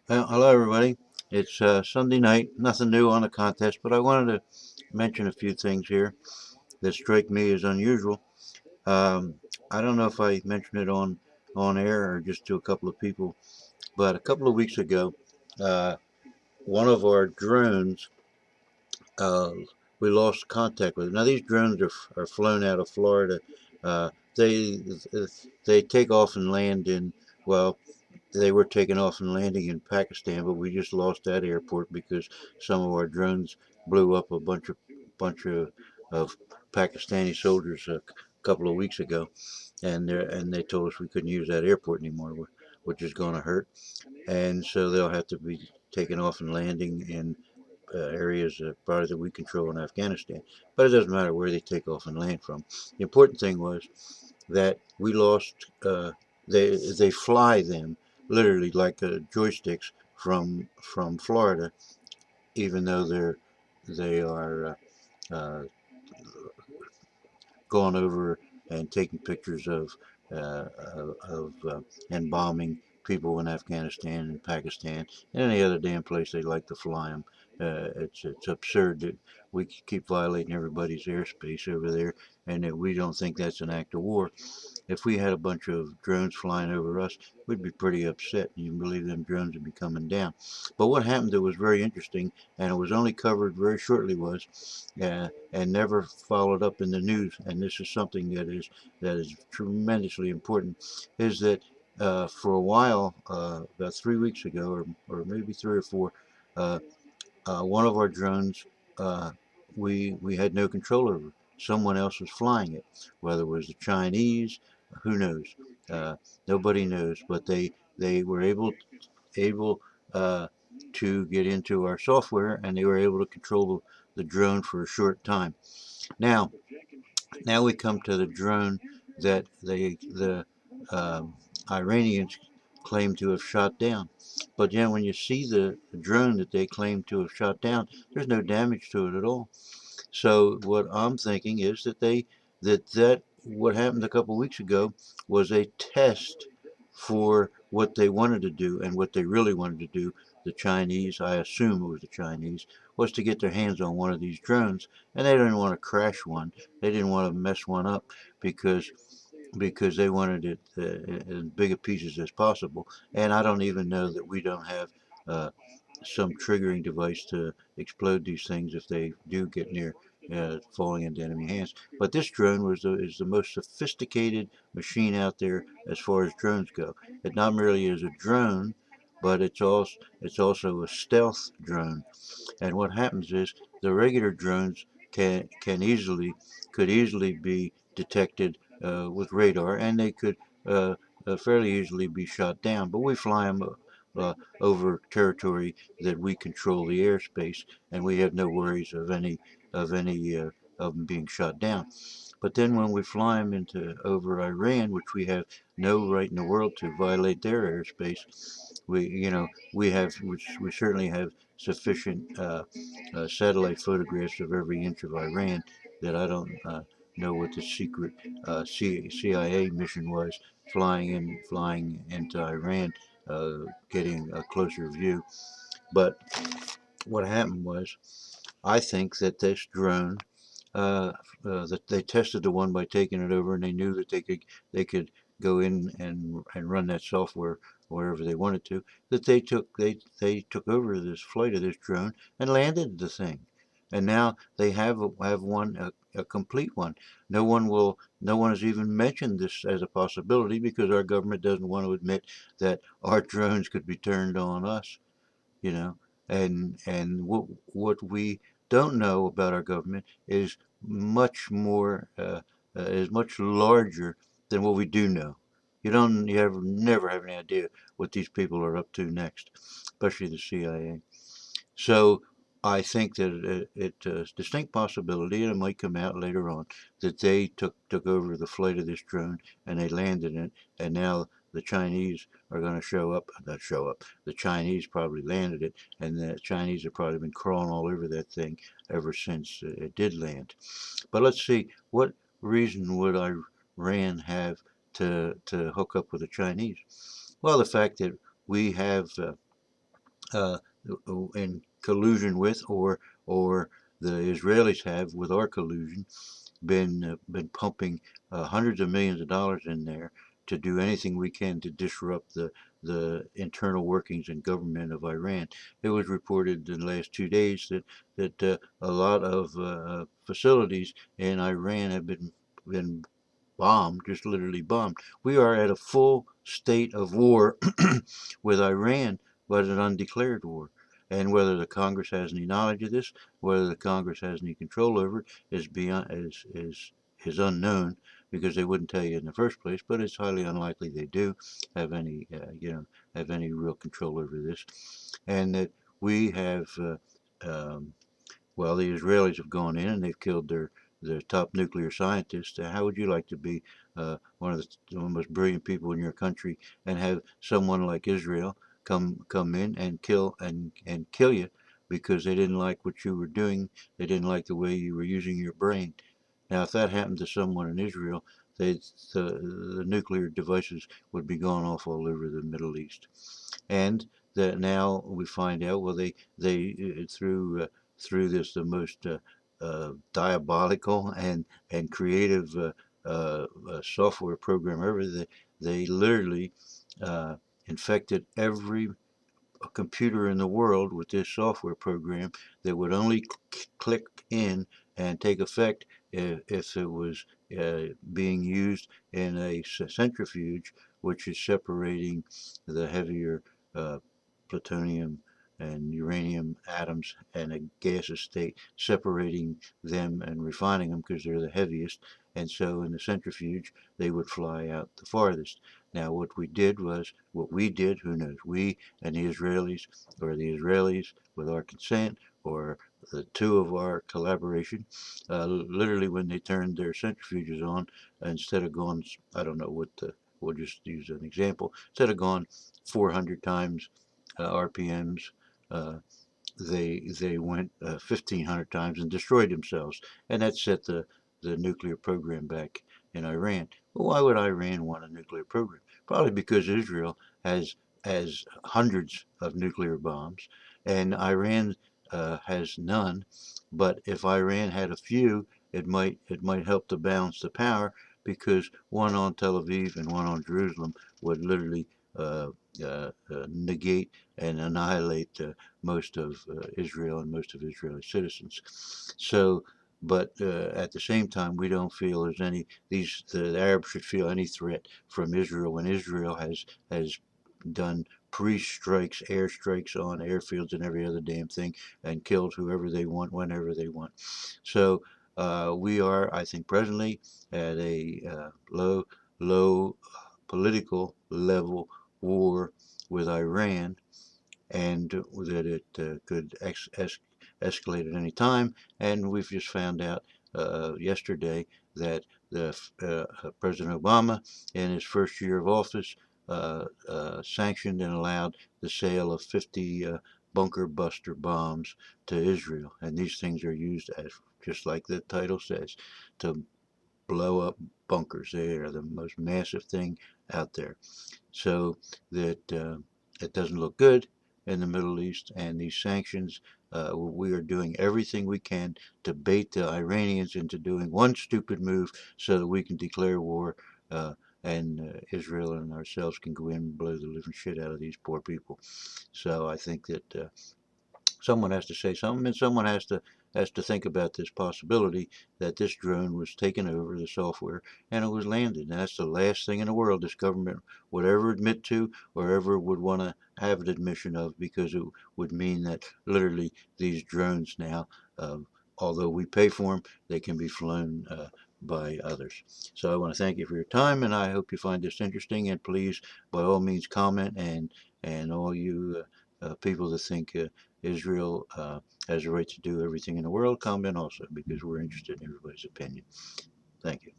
Hello, everybody. It's Sunday night. Nothing new on the contest, but I wanted to mention a few things here that strike me as unusual. Um, I don't know if I mentioned it on air or just to a couple of people, but a couple of weeks ago, uh, one of our drones, uh, we lost contact with it. Now these drones are flown out of Florida. Uh, they they take off and land in well, they were taking off and landing in Pakistan, but we just lost that airport because some of our drones blew up a bunch of Pakistani soldiers a couple of weeks ago, and they told us we couldn't use that airport anymore, which is going to hurt. And so they'll have to be taking off and landing in areas probably that we control in Afghanistan. But it doesn't matter where they take off and land from. The important thing was that we lost. They fly them literally like joysticks from Florida, even though they are going over and taking pictures of and bombing people in Afghanistan and Pakistan and any other damn place they like to fly them. It's absurd that we keep violating everybody's airspace over there, and that we don't think that's an act of war. If we had a bunch of drones flying over us, we'd be pretty upset. You can believe them drones would be coming down. But what happened that was very interesting, and it was only covered very shortly, was and never followed up in the news. And this is something that is tremendously important. Is that for a while, about 3 weeks ago, or maybe three or four, uh, one of our drones we had no control over. Someone else was flying it, whether it was the Chinese, who knows? Uh, Nobody knows, but they were able to get into our software, and they were able to control the drone for a short time. Now, now we come to the drone that the um, Iranians claim to have shot down. But yeah, when you see the drone that they claim to have shot down, there's no damage to it at all. So what I'm thinking is that what happened a couple of weeks ago was a test for what they wanted to do, and what they really wanted to do. The Chinese, I assume it was the Chinese, was to get their hands on one of these drones, and they didn't want to crash one. They didn't want to mess one up because they wanted it in big of pieces as possible. And I don't even know that we don't have uh, some triggering device to explode these things if they do get near falling into enemy hands. But this drone is the most sophisticated machine out there as far as drones go. It not merely is a drone, but it's also a stealth drone. And what happens is the regular drones can easily could easily be detected with radar, and they could fairly easily be shot down. But we fly them over territory that we control the airspace, and we have no worries of any of them being shot down. But then when we fly them into over Iran, which we have no right in the world to violate their airspace, we certainly have sufficient satellite photographs of every inch of Iran that I don't know what the secret CIA mission was flying into Iran, getting a closer view. But what happened was, I think that this drone that they tested the one by taking it over, and they knew that they could go in and run that software wherever they wanted to. That they took over this flight of this drone and landed the thing, and now they have one a complete one. No one has even mentioned this as a possibility because our government doesn't want to admit that our drones could be turned on us, you know. And what we don't know about our government is much larger than what we do know. You never have any idea what these people are up to next, especially the CIA. So I think that it's a distinct possibility, and it might come out later on, that they took over the flight of this drone and they landed it, and now the Chinese are going to show up. Not show up. The Chinese probably landed it, and the Chinese have probably been crawling all over that thing ever since it did land. But let's see, what reason would Iran have to hook up with the Chinese? Well, the fact that we have. uh, in collusion with, or the Israelis have with our collusion, been pumping hundreds of millions of dollars in there to do anything we can to disrupt the internal workings and government of Iran. It was reported in the last 2 days that a lot of facilities in Iran have been bombed, just literally bombed. We are at a full state of war with Iran, but an undeclared war. And whether the Congress has any knowledge of this, whether the Congress has any control over it, is beyond is unknown, because they wouldn't tell you in the first place. But it's highly unlikely they do have any have any real control over this, and that we have. Well, the Israelis have gone in and they've killed their top nuclear scientists. How would you like to be one of the most brilliant people in your country and have someone like Israel come in and kill you because they didn't like what you were doing? They didn't like the way you were using your brain. Now, if that happened to someone in Israel, they, the nuclear devices would be going off all over the Middle East. And that now we find out, well, they through this the most diabolical and creative software program ever, they literally uh, infected every computer in the world with this software program that would only click in and take effect if it was being used in a centrifuge, which is separating the heavier uh, plutonium and uranium atoms in a gaseous state, separating them and refining them because they're the heaviest. And so in the centrifuge, they would fly out the farthest. Now, what we did, who knows, we and the Israelis, or the Israelis with our consent, or the two of our collaboration, literally when they turned their centrifuges on, instead of going, I don't know what we'll just use an example, instead of going 400 times RPMs, uh, they went 1,500 times and destroyed themselves, and that set the nuclear program back in Iran. Well, why would Iran want a nuclear program? Probably because Israel has hundreds of nuclear bombs, and Iran has none. But if Iran had a few, it might help to balance the power, because one on Tel Aviv and one on Jerusalem would literally uh, negate and annihilate most of Israel and most of Israeli citizens. So, but at the same time, we don't feel there's any the Arabs should feel any threat from Israel when Israel has done pre-strikes, airstrikes on airfields and every other damn thing, and killed whoever they want, whenever they want. So we are, I think, presently at a low political level war with Iran, and that it could escalate at any time. And we've just found out yesterday that President Obama, in his first year of office, sanctioned and allowed the sale of 50 bunker buster bombs to Israel. And these things are used, as just like the title says, to blow up bunkers. They are the most massive thing out there. So that it doesn't look good in the Middle East, and these sanctions, we are doing everything we can to bait the Iranians into doing one stupid move so that we can declare war, uh, and Israel and ourselves can go in and blow the living shit out of these poor people. So I think that someone has to say something, and someone has to think about this possibility that this drone was taken over the software and it was landed. And that's the last thing in the world this government would ever admit to, or ever would want to have an admission of, because it would mean that literally these drones now, although we pay for them, they can be flown by others. So I want to thank you for your time, and I hope you find this interesting. And please, by all means, comment, and all you people that think Israel has a right to do everything in the world, comment also, because we're interested in everybody's opinion. Thank you.